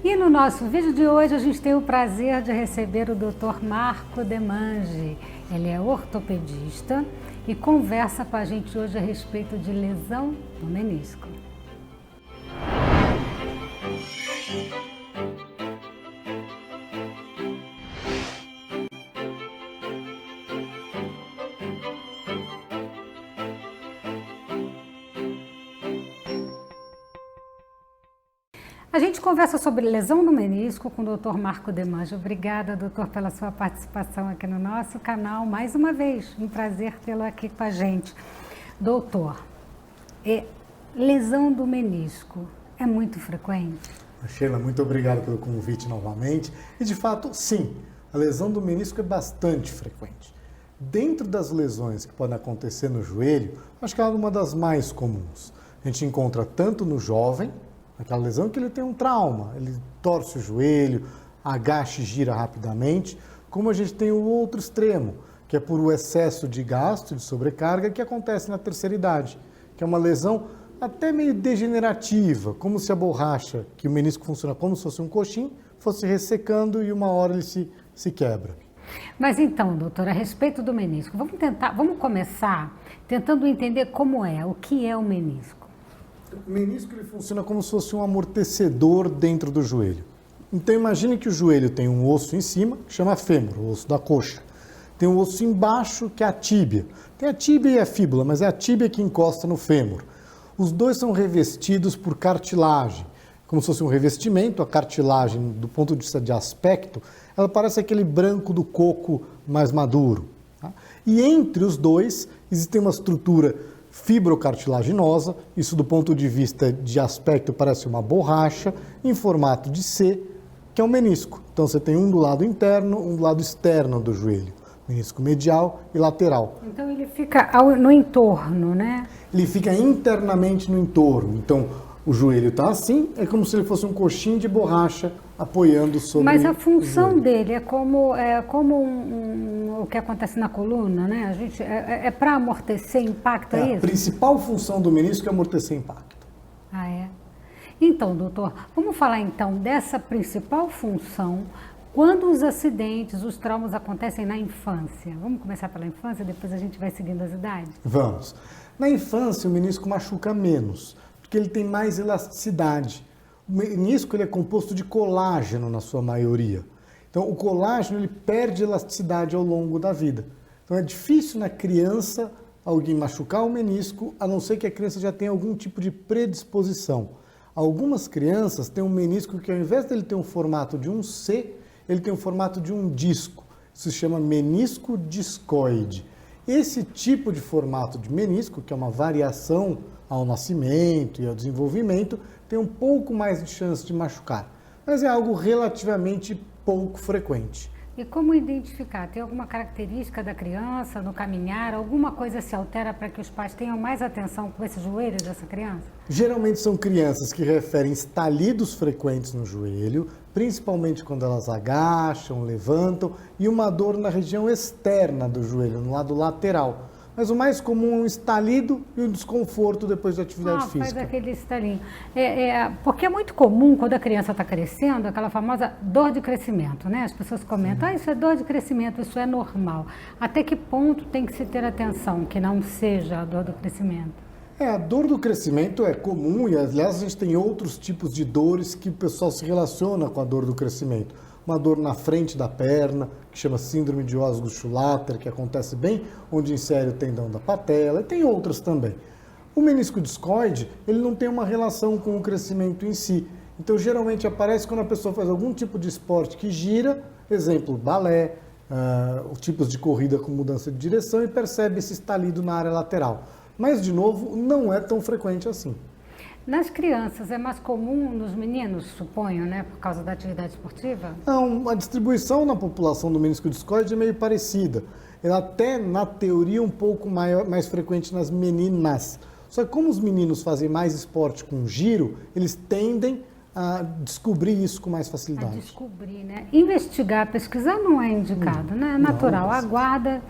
E no nosso vídeo de hoje a gente tem o prazer de receber o Dr. Marco Demange. Ele é ortopedista e conversa com a gente hoje a respeito de lesão no menisco. A gente conversa sobre lesão no menisco com o Dr. Marco Demange. Obrigada, doutor, pela sua participação aqui no nosso canal. Mais uma vez, um prazer tê-lo aqui com a gente. Doutor, lesão do menisco é muito frequente? Sheila, muito obrigado pelo convite novamente. E, de fato, sim, a lesão do menisco é bastante frequente. Dentro das lesões que podem acontecer no joelho, acho que é uma das mais comuns. A gente encontra tanto no jovem, aquela lesão que ele tem um trauma, ele torce o joelho, agacha e gira rapidamente, como a gente tem o outro extremo, que é por o excesso de gasto, de sobrecarga, que acontece na terceira idade, que é uma lesão até meio degenerativa, como se a borracha, que o menisco funciona como se fosse um coxim, fosse ressecando e uma hora ele se quebra. Mas então, doutor, a respeito do menisco, vamos começar tentando entender o que é o menisco. O menisco ele funciona como se fosse um amortecedor dentro do joelho. Então imagine que o joelho tem um osso em cima, que chama fêmur, o osso da coxa. Tem um osso embaixo, que é a tíbia. Tem a tíbia e a fíbula, mas é a tíbia que encosta no fêmur. Os dois são revestidos por cartilagem, como se fosse um revestimento. A cartilagem, do ponto de vista de aspecto, ela parece aquele branco do coco mais maduro. Tá? E entre os dois existe uma estrutura fibrocartilaginosa, isso do ponto de vista de aspecto parece uma borracha, em formato de C, que é o menisco. Então você tem um do lado interno, um do lado externo do joelho, menisco medial e lateral. Então ele fica no entorno, né? Ele fica internamente no entorno, então o joelho está assim, é como se ele fosse um coxinho de borracha apoiando sobre. Mas a função dele é como o que acontece na coluna, né? A gente é para amortecer impacto, é isso? A principal função do menisco é amortecer impacto. Ah, é? Então, doutor, vamos falar então dessa principal função quando os acidentes, os traumas acontecem na infância. Vamos começar pela infância, depois a gente vai seguindo as idades? Vamos. Na infância o menisco machuca menos, porque ele tem mais elasticidade. O menisco ele é composto de colágeno na sua maioria. Então o colágeno ele perde elasticidade ao longo da vida. Então é difícil na criança alguém machucar o menisco, a não ser que a criança já tenha algum tipo de predisposição. Algumas crianças têm um menisco que ao invés dele ter um formato de um C, ele tem o formato de um disco. Isso se chama menisco discoide. Esse tipo de formato de menisco, que é uma variação ao nascimento e ao desenvolvimento, tem um pouco mais de chance de machucar. Mas é algo relativamente pouco frequente. E como identificar? Tem alguma característica da criança no caminhar? Alguma coisa se altera para que os pais tenham mais atenção com esse joelho dessa criança? Geralmente são crianças que referem estalidos frequentes no joelho, principalmente quando elas agacham, levantam, e uma dor na região externa do joelho, no lado lateral. Mas o mais comum é um estalido e um desconforto depois da atividade física. Faz aquele estalinho. Porque é muito comum, quando a criança está crescendo, aquela famosa dor de crescimento, né? As pessoas comentam, isso é dor de crescimento, isso é normal. Até que ponto tem que se ter atenção que não seja a dor do crescimento? A dor do crescimento é comum e, aliás, a gente tem outros tipos de dores que o pessoal se relaciona com a dor do crescimento. Uma dor na frente da perna, que chama síndrome de Osgood-Schlatter, que acontece bem onde insere o tendão da patela, e tem outras também. O menisco discoide, ele não tem uma relação com o crescimento em si. Então, geralmente aparece quando a pessoa faz algum tipo de esporte que gira, exemplo, balé, tipos de corrida com mudança de direção, e percebe esse estalido na área lateral. Mas, de novo, não é tão frequente assim. Nas crianças é mais comum, nos meninos, suponho, né, por causa da atividade esportiva? Não, a distribuição na população do menisco discoide é meio parecida. Ela até, na teoria, um pouco mais frequente nas meninas. Só que como os meninos fazem mais esporte com giro, eles tendem a descobrir isso com mais facilidade. A descobrir, né? Investigar, pesquisar não é indicado, né? É natural, aguarda.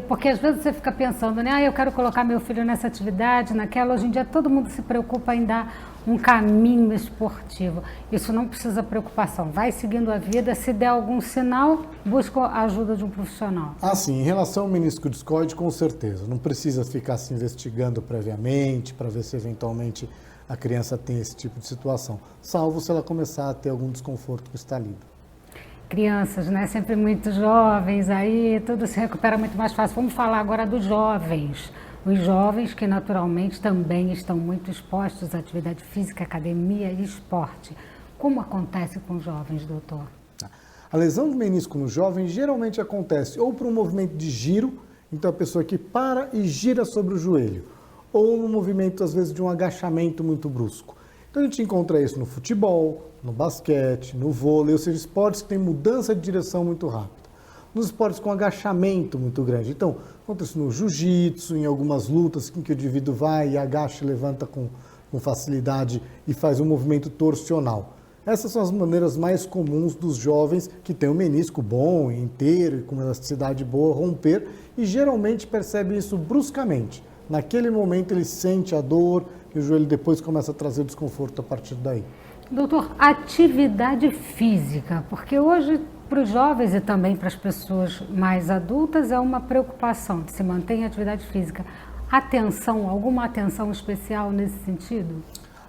Porque às vezes você fica pensando, né? Eu quero colocar meu filho nessa atividade, naquela. Hoje em dia todo mundo se preocupa em dar um caminho esportivo. Isso não precisa preocupação. Vai seguindo a vida, se der algum sinal, busca a ajuda de um profissional. Sim, em relação ao menisco discoide, com certeza. Não precisa ficar se investigando previamente para ver se eventualmente a criança tem esse tipo de situação, salvo se ela começar a ter algum desconforto com o estalido. Crianças, né? Sempre muito jovens, aí tudo se recupera muito mais fácil. Vamos falar agora dos jovens. Os jovens que naturalmente também estão muito expostos à atividade física, academia e esporte. Como acontece com os jovens, doutor? A lesão do menisco no jovem geralmente acontece ou por um movimento de giro, então a pessoa que para e gira sobre o joelho, ou no movimento, às vezes, de um agachamento muito brusco. Então a gente encontra isso no futebol, no basquete, no vôlei, ou seja, esportes que têm mudança de direção muito rápida. Nos esportes com agachamento muito grande. Então, acontece no jiu-jitsu, em algumas lutas em que o indivíduo vai e agacha e levanta com facilidade e faz um movimento torsional. Essas são as maneiras mais comuns dos jovens que têm um menisco bom, inteiro e com elasticidade boa romper e geralmente percebe isso bruscamente. Naquele momento ele sente a dor e o joelho depois começa a trazer desconforto a partir daí. Doutor, atividade física, porque hoje para os jovens e também para as pessoas mais adultas é uma preocupação de se manter em atividade física. Atenção, alguma atenção especial nesse sentido?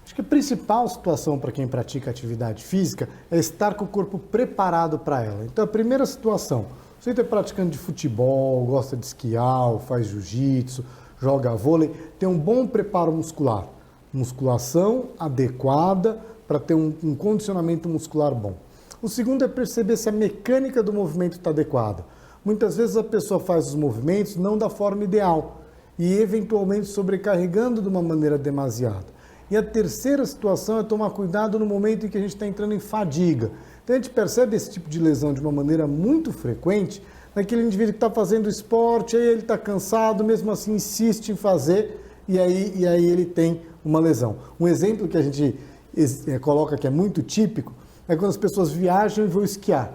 Acho que a principal situação para quem pratica atividade física é estar com o corpo preparado para ela. Então a primeira situação, você está praticando de futebol, gosta de esquiar, faz jiu-jitsu, joga vôlei, tem um bom preparo muscular, musculação adequada para ter um condicionamento muscular bom. O segundo é perceber se a mecânica do movimento está adequada. Muitas vezes a pessoa faz os movimentos não da forma ideal e eventualmente sobrecarregando de uma maneira demasiada. E a terceira situação é tomar cuidado no momento em que a gente está entrando em fadiga. Então a gente percebe esse tipo de lesão de uma maneira muito frequente naquele indivíduo que está fazendo esporte, aí ele está cansado, mesmo assim insiste em fazer e aí ele tem uma lesão. Um exemplo que a gente coloca que é muito típico é quando as pessoas viajam e vão esquiar.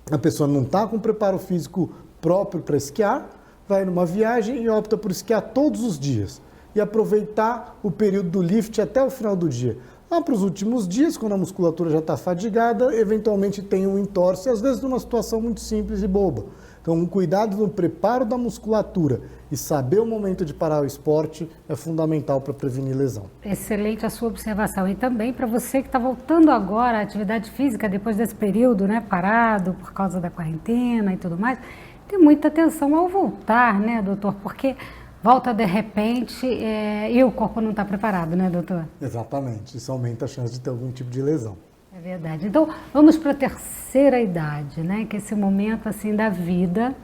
A pessoa não está com preparo físico próprio para esquiar, vai numa viagem e opta por esquiar todos os dias e aproveitar o período do lift até o final do dia. Lá para os últimos dias, quando a musculatura já está fadigada, eventualmente tem um entorse, às vezes numa situação muito simples e boba. Então, um cuidado no preparo da musculatura e saber o momento de parar o esporte é fundamental para prevenir lesão. Excelente a sua observação. E também para você que está voltando agora à atividade física depois desse período, né, parado por causa da quarentena e tudo mais, tem muita atenção ao voltar, né, doutor? Porque volta de repente e o corpo não está preparado, né, doutor? Exatamente. Isso aumenta a chance de ter algum tipo de lesão. É verdade. Então, vamos para a terceira idade, né? Que é esse momento assim da vida,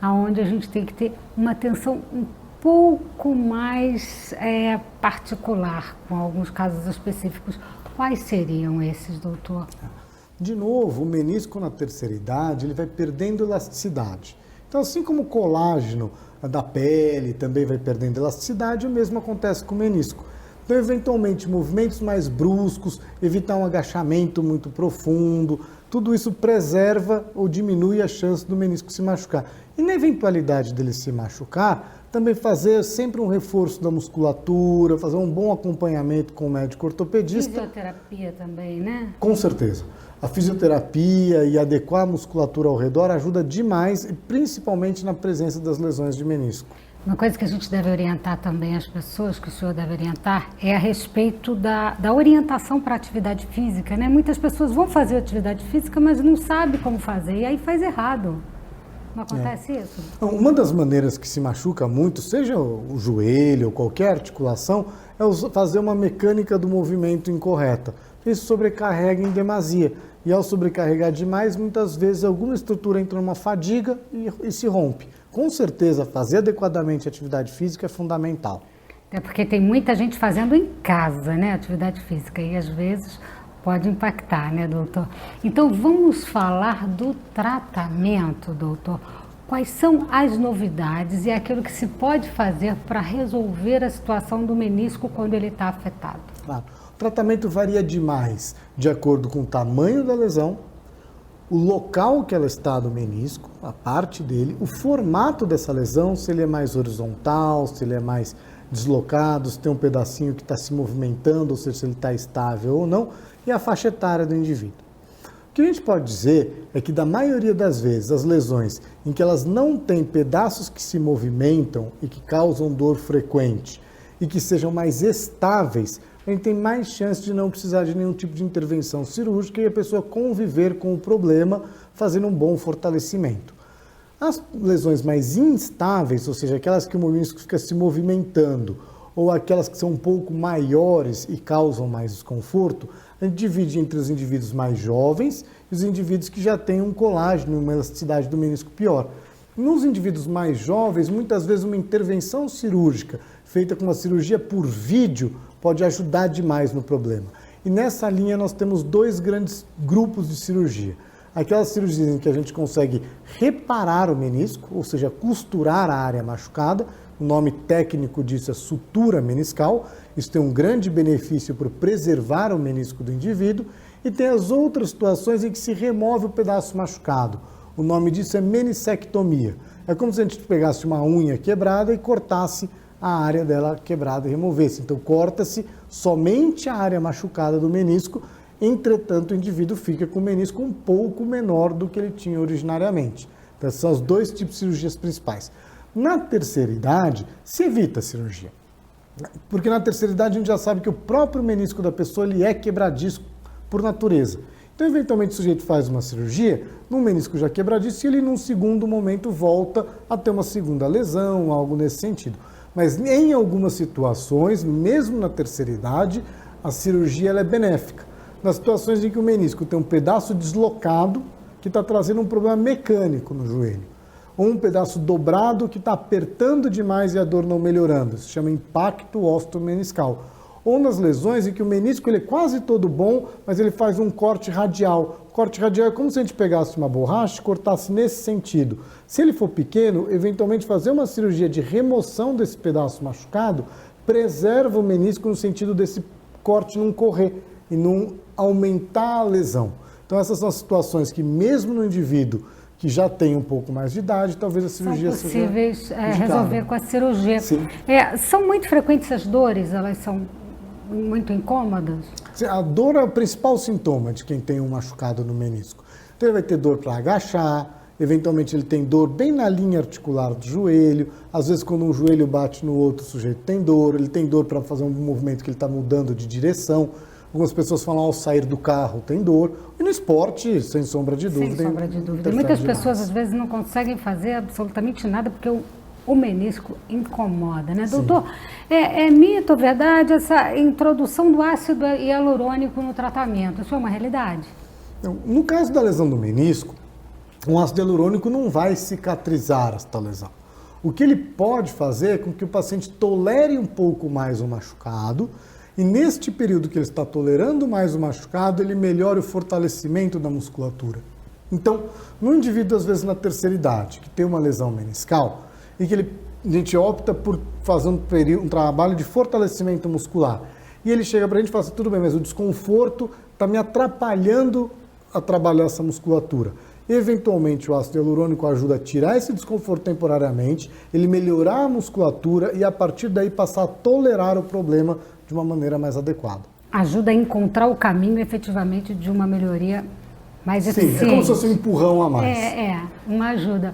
onde a gente tem que ter uma atenção um pouco mais particular, com alguns casos específicos. Quais seriam esses, doutor? De novo, o menisco na terceira idade, ele vai perdendo elasticidade. Então, assim como o colágeno da pele também vai perdendo elasticidade, o mesmo acontece com o menisco. Então, eventualmente, movimentos mais bruscos, evitar um agachamento muito profundo, tudo isso preserva ou diminui a chance do menisco se machucar. E na eventualidade dele se machucar, também fazer sempre um reforço da musculatura, fazer um bom acompanhamento com o médico ortopedista. Fisioterapia também, né? Com certeza. A fisioterapia e adequar a musculatura ao redor ajuda demais, principalmente na presença das lesões de menisco. Uma coisa que a gente deve orientar também as pessoas, que o senhor deve orientar, é a respeito da orientação para a atividade física, né? Muitas pessoas vão fazer atividade física, mas não sabem como fazer, e aí faz errado. Não acontece isso? Uma das maneiras que se machuca muito, seja o joelho ou qualquer articulação, é fazer uma mecânica do movimento incorreta. Isso sobrecarrega em demasia. E ao sobrecarregar demais, muitas vezes alguma estrutura entra numa fadiga e se rompe. Com certeza, fazer adequadamente a atividade física é fundamental. É porque tem muita gente fazendo em casa, né, atividade física, e às vezes pode impactar, né, doutor? Então, vamos falar do tratamento, doutor. Quais são as novidades e aquilo que se pode fazer para resolver a situação do menisco quando ele está afetado? Claro. O tratamento varia demais de acordo com o tamanho da lesão, o local que ela está do menisco, a parte dele, o formato dessa lesão, se ele é mais horizontal, se ele é mais deslocado, se tem um pedacinho que está se movimentando, ou seja, se ele está estável ou não, e a faixa etária do indivíduo. O que a gente pode dizer é que, da maioria das vezes, as lesões em que elas não têm pedaços que se movimentam e que causam dor frequente e que sejam mais estáveis, a gente tem mais chance de não precisar de nenhum tipo de intervenção cirúrgica e a pessoa conviver com o problema fazendo um bom fortalecimento. As lesões mais instáveis, ou seja, aquelas que o menisco fica se movimentando, ou aquelas que são um pouco maiores e causam mais desconforto, a gente divide entre os indivíduos mais jovens e os indivíduos que já têm um colágeno, uma elasticidade do menisco pior. Nos indivíduos mais jovens, muitas vezes uma intervenção cirúrgica feita com uma cirurgia por vídeo pode ajudar demais no problema. E nessa linha nós temos dois grandes grupos de cirurgia. Aquelas cirurgias em que a gente consegue reparar o menisco, ou seja, costurar a área machucada. O nome técnico disso é sutura meniscal. Isso tem um grande benefício para preservar o menisco do indivíduo. E tem as outras situações em que se remove o pedaço machucado. O nome disso é menissectomia. É como se a gente pegasse uma unha quebrada e cortasse a área dela quebrada e removesse. Então, corta-se somente a área machucada do menisco. Entretanto, o indivíduo fica com o menisco um pouco menor do que ele tinha originariamente. Então, esses são os dois tipos de cirurgias principais. Na terceira idade, se evita a cirurgia. Porque na terceira idade a gente já sabe que o próprio menisco da pessoa ele é quebradiço por natureza. Então, eventualmente, o sujeito faz uma cirurgia, num menisco já quebradiço, e ele, num segundo momento, volta a ter uma segunda lesão, algo nesse sentido. Mas, em algumas situações, mesmo na terceira idade, a cirurgia ela é benéfica. Nas situações em que o menisco tem um pedaço deslocado que está trazendo um problema mecânico no joelho, ou um pedaço dobrado que está apertando demais e a dor não melhorando, isso se chama impacto osteomeniscal. Ou nas lesões em que o menisco ele é quase todo bom, mas ele faz um corte radial. O corte radial é como se a gente pegasse uma borracha e cortasse nesse sentido. Se ele for pequeno, eventualmente fazer uma cirurgia de remoção desse pedaço machucado preserva o menisco no sentido desse corte não correr e não aumentar a lesão. Então essas são as situações que mesmo no indivíduo que já tem um pouco mais de idade, talvez a cirurgia são possíveis seja resolver com a cirurgia. Sim. São muito frequentes as dores? Elas são muito incômodas? A dor é o principal sintoma de quem tem um machucado no menisco. Então ele vai ter dor para agachar, eventualmente ele tem dor bem na linha articular do joelho, às vezes quando um joelho bate no outro, o sujeito tem dor, ele tem dor para fazer um movimento que ele está mudando de direção. Algumas pessoas falam ao sair do carro tem dor. E no esporte, sem sombra de dúvida. Sem sombra de dúvida. Muitas pessoas às vezes não conseguem fazer absolutamente nada porque o menisco incomoda, né? Sim. Doutor, é mito ou verdade essa introdução do ácido hialurônico no tratamento? Isso é uma realidade? No caso da lesão do menisco, um ácido hialurônico não vai cicatrizar esta lesão. O que ele pode fazer é com que o paciente tolere um pouco mais o machucado e neste período que ele está tolerando mais o machucado, ele melhora o fortalecimento da musculatura. Então, no indivíduo, às vezes na terceira idade, que tem uma lesão meniscal, e que a gente opta por fazer um trabalho de fortalecimento muscular. E ele chega para a gente e fala assim, tudo bem, mas o desconforto está me atrapalhando a trabalhar essa musculatura. Eventualmente, o ácido hialurônico ajuda a tirar esse desconforto temporariamente, ele melhorar a musculatura e, a partir daí, passar a tolerar o problema de uma maneira mais adequada. Ajuda a encontrar o caminho, efetivamente, de uma melhoria mais eficiente. Sim, é como se fosse um empurrão a mais. Uma ajuda.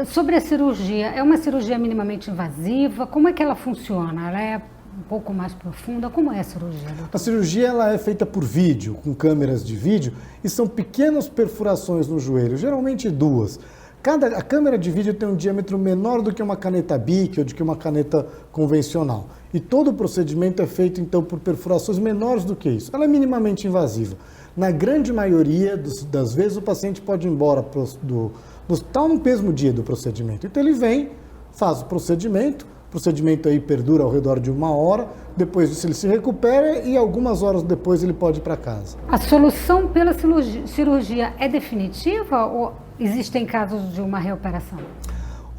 Sobre a cirurgia, é uma cirurgia minimamente invasiva? Como é que ela funciona? Ela é um pouco mais profunda? Como é a cirurgia, doutor? A cirurgia ela é feita por vídeo, com câmeras de vídeo, e são pequenas perfurações no joelho, geralmente duas. A câmera de vídeo tem um diâmetro menor do que uma caneta Bic ou do que uma caneta convencional. E todo o procedimento é feito, então, por perfurações menores do que isso. Ela é minimamente invasiva. Na grande maioria das vezes, o paciente pode ir embora do hospital no mesmo dia do procedimento. Então, ele vem, faz o procedimento aí perdura ao redor de 1 hora, depois disso ele se recupera e algumas horas depois ele pode ir para casa. A solução pela cirurgia é definitiva ou existem casos de uma reoperação?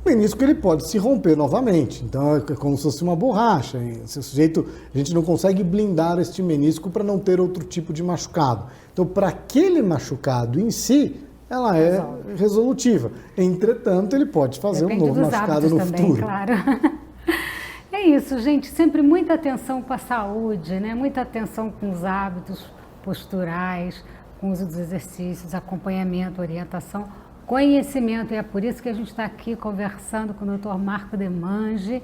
O menisco ele pode se romper novamente, então é como se fosse uma borracha. Esse sujeito, a gente não consegue blindar este menisco para não ter outro tipo de machucado. Então, para aquele machucado em si, ela é resolutiva. Entretanto, ele pode fazer um novo machucado no futuro. Claro. É é isso, gente. Sempre muita atenção com a saúde, né? Muita atenção com os hábitos posturais, com o uso dos exercícios, acompanhamento, orientação, conhecimento. E é por isso que a gente está aqui conversando com o Dr. Marco Demange.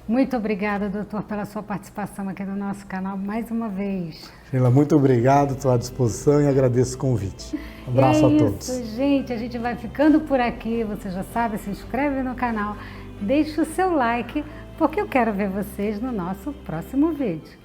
Muito obrigada, doutor, pela sua participação aqui no nosso canal mais uma vez. Sheila, muito obrigado, estou à disposição e agradeço o convite. Um abraço a todos. Isso, gente, a gente vai ficando por aqui. Você já sabe, se inscreve no canal, deixe o seu like, porque eu quero ver vocês no nosso próximo vídeo.